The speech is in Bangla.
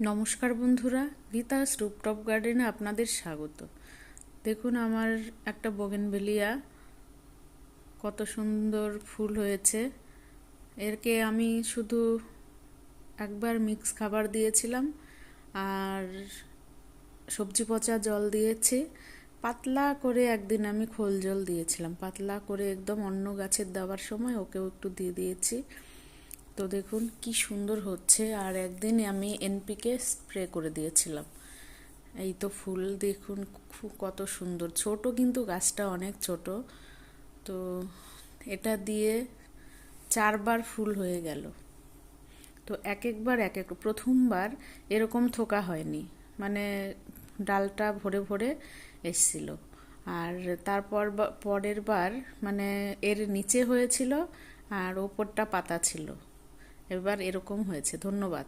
নমস্কার বন্ধুরা, গীতাস রুপটপ গার্ডেনে আপনাদের স্বাগত। দেখুন আমার একটা বোগেনভেলিয়া কত সুন্দর ফুল হয়েছে। এরকে আমি শুধু একবার মিক্স খাবার দিয়েছিলাম আর সবজি পচা জল দিয়েছি। পাতলা করে একদিন আমি খোল জল দিয়েছিলাম, পাতলা করে একদম অন্য গাছের দেওয়ার সময় ওকেও একটু দিয়ে দিয়েছি। তো দেখুন কি সুন্দর হচ্ছে। আর একদিন আমি এনপিকে স্প্রে করে দিয়েছিলাম। এই তো ফুল দেখুন কত সুন্দর, ছোট কিন্তু গাছটা অনেক ছোট। তো এটা দিয়ে 4বার ফুল হয়ে গেল। তো একবার প্রথমবার এরকম থোকা হয়নি, মানে ডালটা ভরে ভরে এসছিল। আর তারপর পরের বার মানে এর নিচে হয়েছিল আর ওপরটা পাতা ছিল। এবার এরকম হয়েছে। ধন্যবাদ।